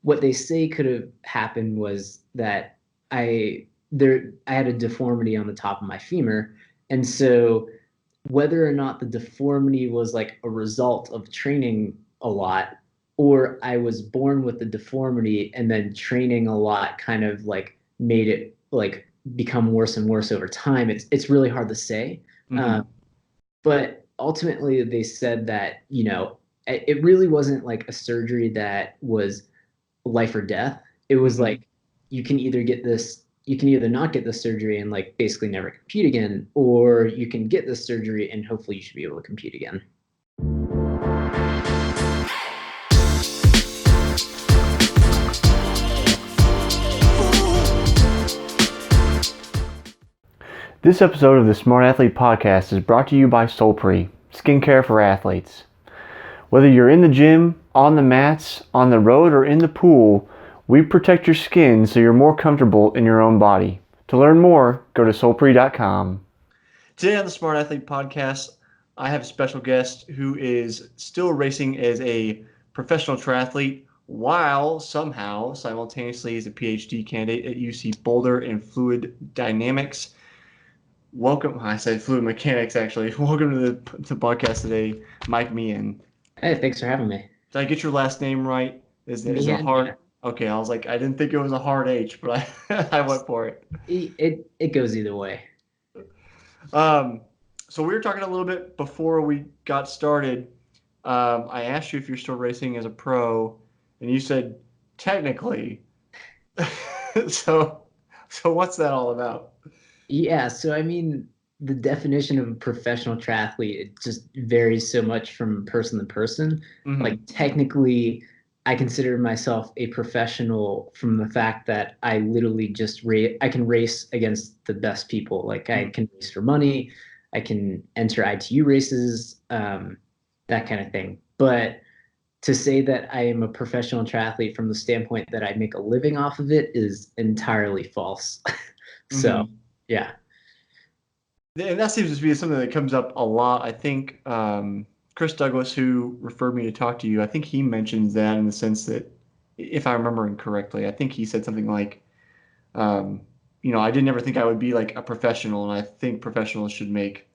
what they say could have happened was that I had a deformity on the top of my femur, and so whether or not the deformity was like a result of training a lot, or I was born with the deformity and then training a lot kind of like made it like become worse and worse over time. It's really hard to say. Hmm. But ultimately, they said that, it really wasn't like a surgery that was life or death. It was Hmm. like you can either not get the surgery and like basically never compete again, or you can get the surgery and hopefully you should be able to compete again. This episode of the Smart Athlete Podcast is brought to you by Solpre, skincare for athletes. Whether you're in the gym, on the mats, on the road, or in the pool, we protect your skin so you're more comfortable in your own body. To learn more, go to solpre.com. Today on the Smart Athlete Podcast, I have a special guest who is still racing as a professional triathlete while somehow simultaneously is a PhD candidate at UC Boulder in fluid dynamics. Welcome. I said fluid mechanics, actually. Welcome to the podcast today, Mike Meehan. Hey, thanks for having me. Did I get your last name right? Is it a Meehan, yeah. hard? Okay, I was like, I didn't think it was a hard H, but I went for it. It goes either way. Um, so we were talking a little bit before we got started. I asked you if you're still racing as a pro, and you said technically. so, so what's that all about? Yeah, so I mean, the definition of a professional triathlete, it just varies so much from person to person. Like Hmm. technically, I consider myself a professional from the fact that I literally just I can race against the best people. Like I Hmm. can race for money, I can enter ITU races, that kind of thing. But to say that I am a professional triathlete from the standpoint that I make a living off of it is entirely false. So, Hmm. yeah. And that seems to be something that comes up a lot. I think Chris Douglas, who referred me to talk to you, I think he mentions that in the sense that, if I remember correctly, I think he said something like, um, I didn't ever think I would be like a professional, and I think professionals should make,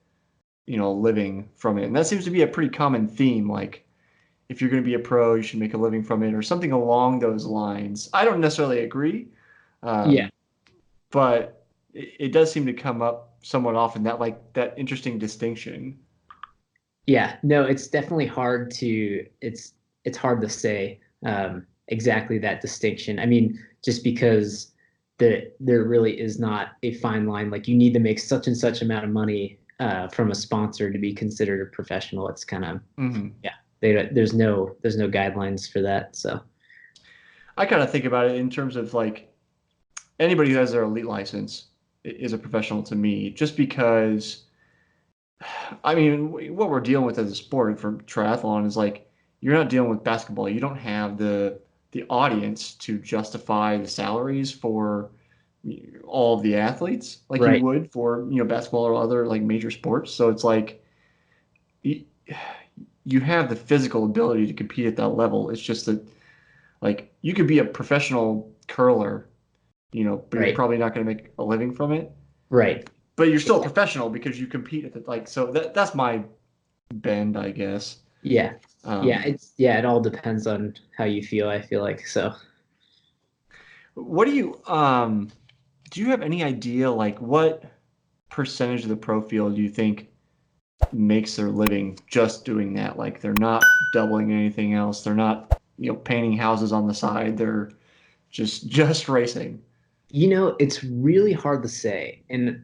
a living from it. And that seems to be a pretty common theme. Like, if you're going to be a pro, you should make a living from it, or something along those lines. I don't necessarily agree, Yeah. um, but it does seem to come up somewhat often, that like that interesting distinction. Yeah, no, it's definitely hard to it's hard to say exactly that distinction. I mean, just because there really is not a fine line. Like you need to make such and such amount of money from a sponsor to be considered a professional. It's kind of Hmm. yeah. There's no guidelines for that. So I kind of think about it in terms of like anybody who has their elite license is a professional to me, just because, I mean, what we're dealing with as a sport for triathlon is like you're not dealing with basketball. You don't have the audience to justify the salaries for all of the athletes like you right, would for basketball or other like major sports. So it's like you, you have the physical ability to compete at that level. It's just that like you could be a professional curler, but you're right, probably not going to make a living from it. right. But you're still a professional because you compete at the like. So that's my bend, I guess. Yeah, yeah. Um, It all depends on how you feel. I feel like so. what do you have any idea like what percentage of the pro field do you think makes their living just doing that? Like they're not doubling anything else. They're not, painting houses on the side. They're just racing. It's really hard to say. And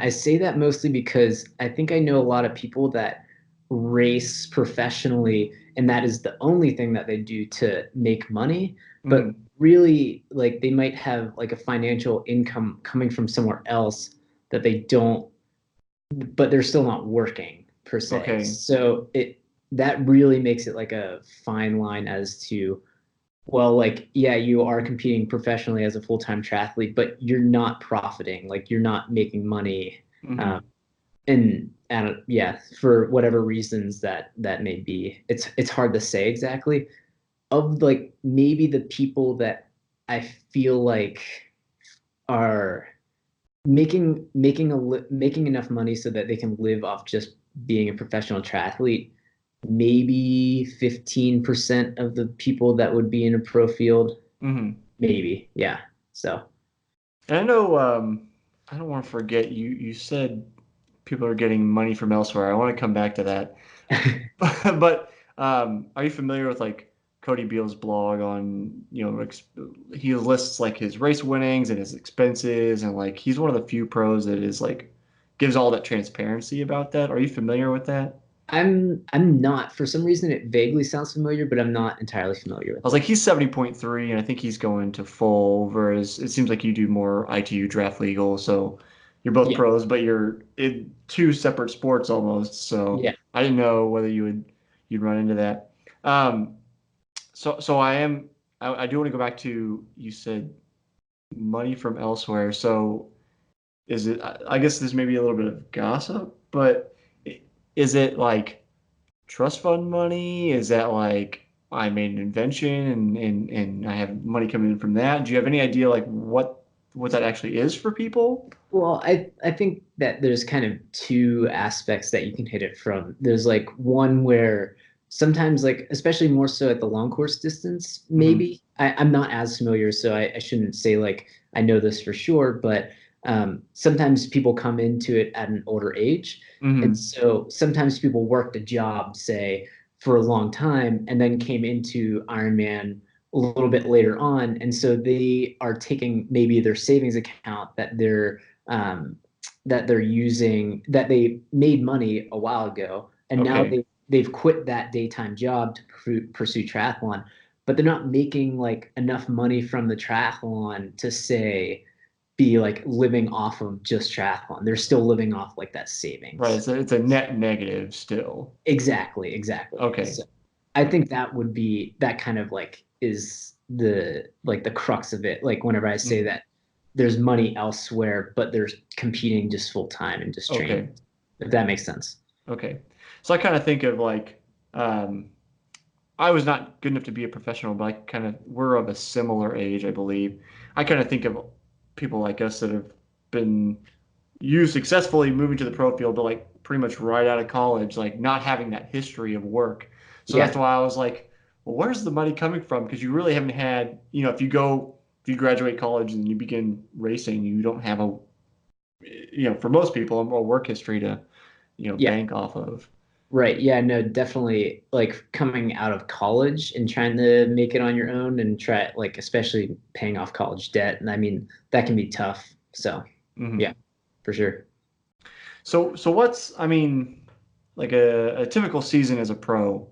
I say that mostly because I think I know a lot of people that race professionally and that is the only thing that they do to make money, but Hmm. really like they might have like a financial income coming from somewhere else that they don't, but they're still not working per se. Okay. So it that really makes it like a fine line as to, well, like, yeah, you are competing professionally as a full-time triathlete, but you're not profiting, like you're not making money. Hmm. Um, and yeah, for whatever reasons that may be, it's hard to say exactly. of like maybe the people that I feel like are making enough money so that they can live off just being a professional triathlete, maybe 15% of the people that would be in a pro field, Mm-hmm. maybe. Yeah. So And I know, I don't want to forget you said people are getting money from elsewhere. I want to come back to that. But are you familiar with like Cody Beal's blog on, he lists like his race winnings and his expenses, and like he's one of the few pros that is like gives all that transparency about that. Are you familiar with that? I'm not, for some reason it vaguely sounds familiar, but I'm not entirely familiar I with was like, it. he's 70.3, and I think he's going to full, whereas it seems like you do more ITU draft legal. So you're both Yeah. pros, but you're in two separate sports almost. So Yeah. I didn't know whether you'd run into that. Um, so I do want to go back to, you said money from elsewhere. So is it, I guess this may be a little bit of gossip, but is it like trust fund money? Is that like I made an invention and I have money coming in from that? Do you have any idea like what that actually is for people? Well, I think that there's kind of two aspects that you can hit it from. There's like one where sometimes, like especially more so at the long course distance, Hmm. maybe I'm not as familiar, so I shouldn't say like I know this for sure, but sometimes people come into it at an older age, and Hmm. so sometimes people worked a job, say, for a long time, and then came into Ironman a little bit later on, and so they are taking maybe their savings account um, that they're using that they made money a while ago, and now Okay. they've quit that daytime job to pursue triathlon, but they're not making like enough money from the triathlon to say be like living off of just triathlon. They're still living off like that Right. savings. It's a net negative still. Exactly, exactly. Okay. So I think that would be that kind of like is the crux of it. Like whenever I say Mhm. that there's money elsewhere, but they're competing just full time and just training. Okay. If that makes sense. Okay. So I kind of think of like, um, I was not good enough to be a professional, but I kind of we're of a similar age, I believe. I kind of think of people like us that have been you successfully moving to the pro field, but like pretty much right out of college, like not having that history of work. So that's Yeah, why I was like, well, where's the money coming from? Because you really haven't had, if you graduate college and you begin racing, you don't have for most people, a more work history to, yeah, bank off of. right. Yeah, no, definitely like coming out of college and trying to make it on your own and try like especially paying off college debt. And I mean, that can be tough. So yeah, Hmm. for sure. So what's, I mean, like a typical season as a pro?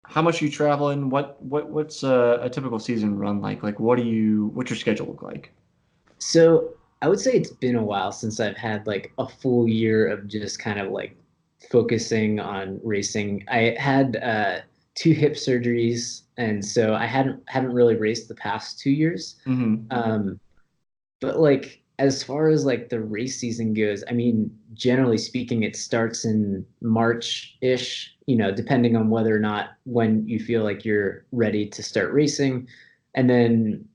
How much are you traveling? What's a typical season run like? Like, what's your schedule look like? So I would say it's been a while since I've had like a full year of just kind of like focusing on racing. I had two hip surgeries, and so I haven't really raced the past 2 years. Hmm. Um, but like as far as like the race season goes, I mean, generally speaking, it starts in March-ish, depending on whether or not when you feel like you're ready to start racing. And then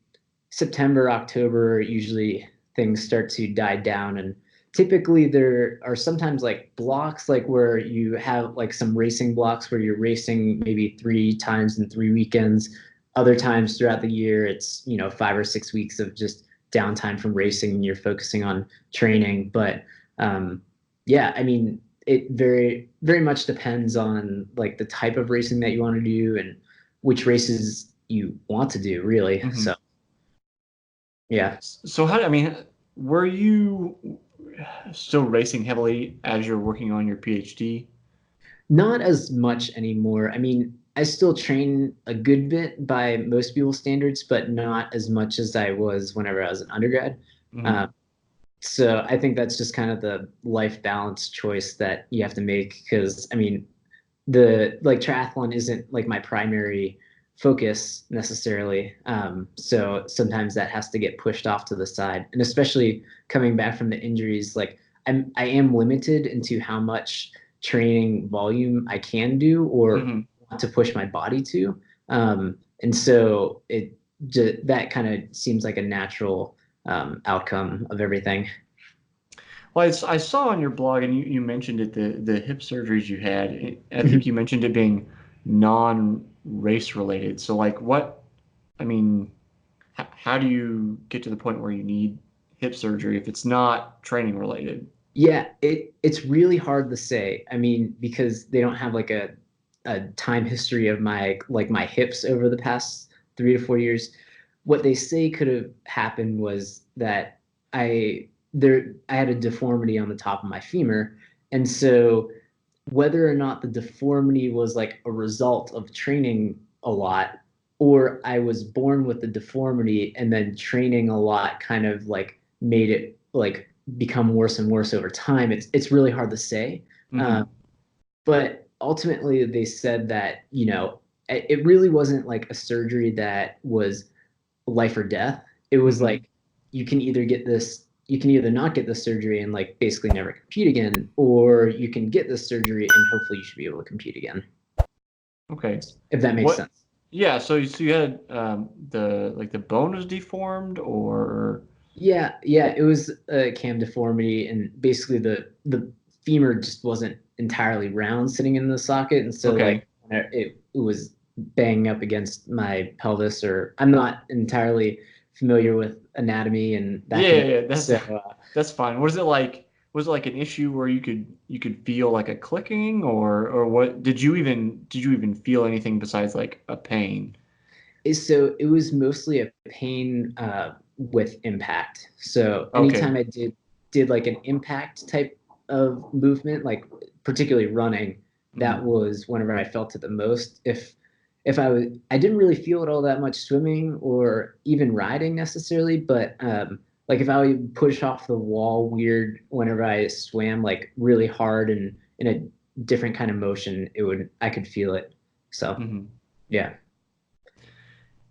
September, October, usually things start to die down. And typically there are sometimes like blocks, like where you have like some racing blocks where you're racing maybe 3 times in 3 weekends. Other times throughout the year, it's, 5 or 6 weeks of just downtime from racing and you're focusing on training. But yeah, I mean, it very, very much depends on like the type of racing that you want to do and which races you want to do, really. Hmm. So yeah. So I mean, were you still racing heavily as you're working on your PhD? Not as much anymore. I mean, I still train a good bit by most people's standards, but not as much as I was whenever I was an undergrad. Um, Hmm. so I think that's just kind of the life balance choice that you have to make because I mean, the like triathlon isn't like my primary focus necessarily. So sometimes that has to get pushed off to the side, and especially coming back from the injuries, like I am limited into how much training volume I can do or Hmm. want to push my body to. And so that kind of seems like a natural outcome of everything. Well, I saw on your blog, and you mentioned it, the hip surgeries you had. I think Mhm. you mentioned it being non-race related. So, like, I mean, how do you get to the point where you need hip surgery if it's not training related? Yeah, it's really hard to say. I mean, because they don't have like a time history of my hips over the past 3 to 4 years. What they say could have happened was that I had a deformity on the top of my femur, and so whether or not the deformity was like a result of training a lot, or I was born with the deformity and then training a lot kind of like made it like become worse and worse over time. It's really hard to say. Hmm. But ultimately, they said that it really wasn't like a surgery that was life or death. It was Hmm. like you can either not get the surgery and like basically never compete again, or you can get the surgery and hopefully you should be able to compete again, Okay. if that makes What? sense. Yeah. So you had the bone was deformed, or Yeah, it was a cam deformity, and basically the femur just wasn't entirely round sitting in the socket, and so okay. like it was banging up against my pelvis, or I'm not entirely familiar with anatomy and that Yeah, kind yeah, of yeah, thing. So that's fine. Was it like an issue where you could feel like a clicking, or what? Did you even feel anything besides like a pain? so it was mostly a pain with impact. So Okay. anytime I did like an impact type of movement, like particularly running, that Hmm. was whenever I felt it the most. If I didn't really feel it all that much swimming or even riding necessarily, but like if I would push off the wall weird whenever I swam like really hard and in a different kind of motion, I could feel it. So Hmm. yeah.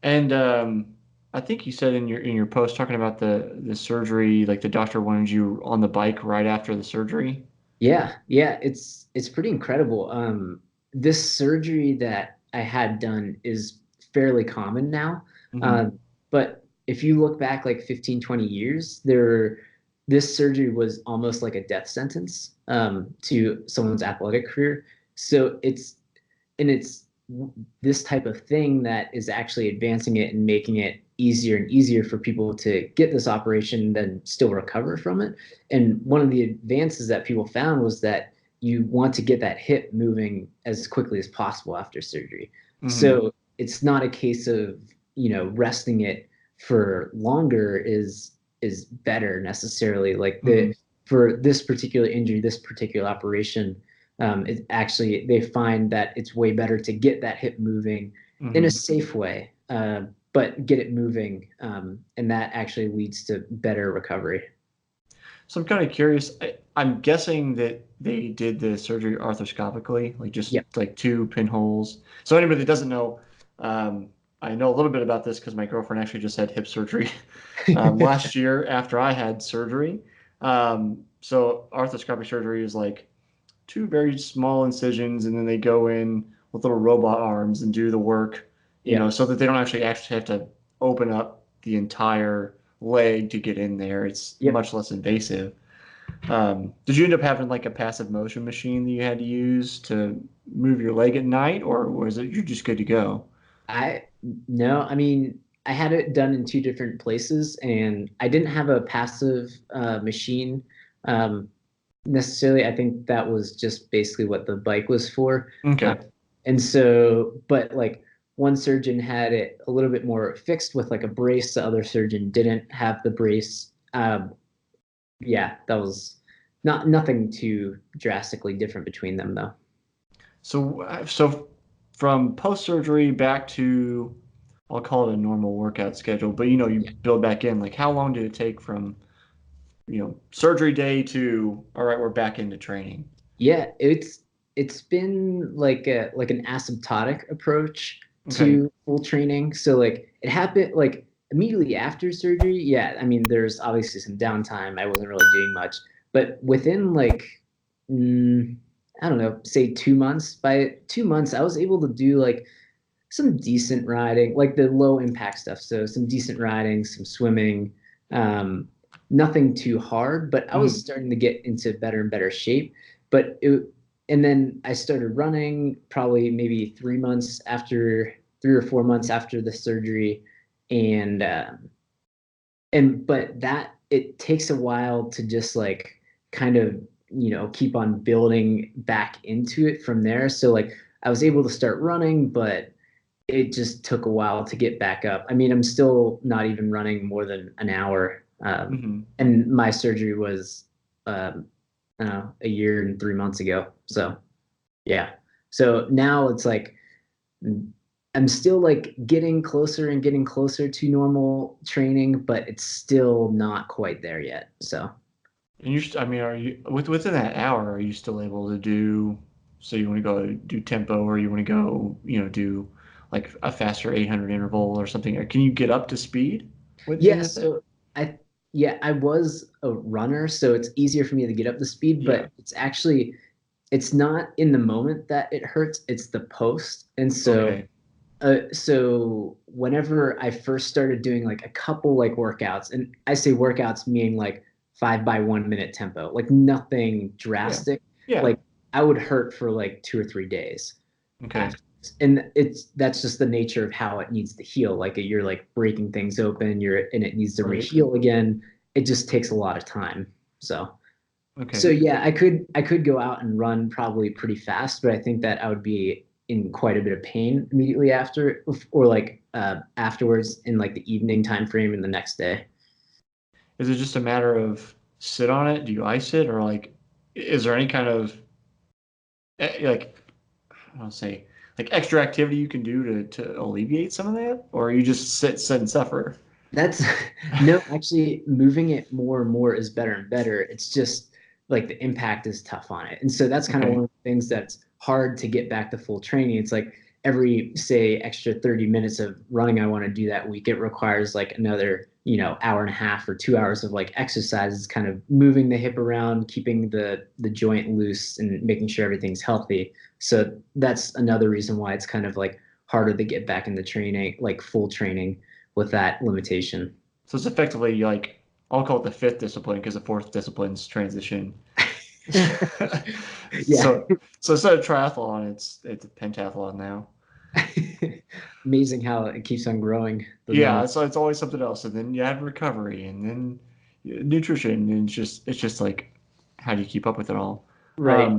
And I think you said in your post talking about the surgery, like the doctor wanted you on the bike right after the surgery. Yeah, it's pretty incredible. This surgery that I had done is fairly common now. Hmm. Um, but if you look back like 15, 20 years, this surgery was almost like a death sentence to someone's athletic career. So it's this type of thing that is actually advancing it and making it easier and easier for people to get this operation then still recover from it. And one of the advances that people found was that you want to get that hip moving as quickly as possible after surgery. Hmm. So it's not a case of resting it for longer is better necessarily. Like Hmm. the for this particular injury, this particular operation, it actually they find that it's way better to get that hip moving in a Hmm. safe way, but get it moving, and that actually leads to better recovery. So I'm kind of curious. I'm guessing that they did the surgery arthroscopically, like just Yep. like two pinholes. So anybody that doesn't know, um, I know a little bit about this because my girlfriend actually just had hip surgery last year after I had surgery. So arthroscopic surgery is like two very small incisions, and then they go in with little robot arms and do the work, Yep. so that they don't actually have to open up the entire leg to get in there. It's Yep. much less invasive. Did you end up having like a passive motion machine that you had to use to move your leg at night, or was it you're just good to go? I No, I mean, I had it done in two different places, and I didn't have a passive machine um, necessarily. I think that was just basically what the bike was for. Uh, Okay. and so, but like one surgeon had it a little bit more fixed with like a brace, the other surgeon didn't have the brace. Yeah, that was nothing too drastically different between them though. So from post surgery back to, I'll call it a normal workout schedule, but you Yeah. build back in. Like how long did it take from surgery day to, all right, we're back into training? Yeah, it's been like an asymptotic approach Okay. to full training. So like it happened like immediately after surgery. Yeah, I mean there's obviously some downtime. I wasn't really doing much, but within like mm, I don't know, say 2 months. By 2 months, I was able to do like some decent riding, like the low impact stuff. So some decent riding, some swimming, um, nothing too hard. But I was Mhm. starting to get into better and better shape. But it, and then I started running probably maybe 3 months after, 3 or 4 months after the surgery, and but that it takes a while to just like kind of keep on building back into it from there. So like I was able to start running, but it just took a while to get back up. I mean, I'm still not even running more than an hour. Mhm. And my surgery was, I don't know, a year and 3 months ago. So yeah. So now it's like I'm still like getting closer and getting closer to normal training, but it's still not quite there yet. So And I mean, are you within that hour? Are you still able to do? So you want to go do tempo, or you want to go, do like a faster 800 interval or something? Or can you get up to speed within yeah, that? so I yeah, I was a runner, so it's easier for me to get up to speed, Yeah. but it's not in the moment that it hurts, it's the post. And Okay. so whenever I first started doing like a couple like workouts, and I say workouts meaning like 5 by 1 minute tempo, like nothing Yeah. drastic, Yeah. like I would hurt for like 2 or 3 days Okay. after. And that's just the nature of how it needs to heal. Like you're like breaking things open, and it needs to Right. reheal again. It just takes a lot of time. So Okay. yeah, I could go out and run probably pretty fast, but I think that I would be in quite a bit of pain immediately after, or like afterwards in like the evening time frame in the next day. Is it just a matter of sit on it? Do you ice it, or like, is there any kind of like I don't say like extra activity you can do to alleviate some of that, or you just sit and suffer? That's no, actually moving it more and more is better and better. It's just like the impact is tough on it. And so that's kind of Okay. one of the things that's hard to get back to full training. It's like every, say, extra 30 minutes of running I want to do that week, it requires like another, hour and a half or 2 hours of like exercises, kind of moving the hip around, keeping the joint loose and making sure everything's healthy. So that's another reason why it's kind of like harder to get back into training, like full training with that limitation. So it's effectively like I'll call it the fifth discipline because the fourth discipline's transition. Yeah. So so instead of triathlon, it's a pentathlon now. Amazing how it keeps on growing, the Yeah, knowledge. so it's always something else, and then you add recovery, and then nutrition, and it's just like how do you keep up with it all? Right.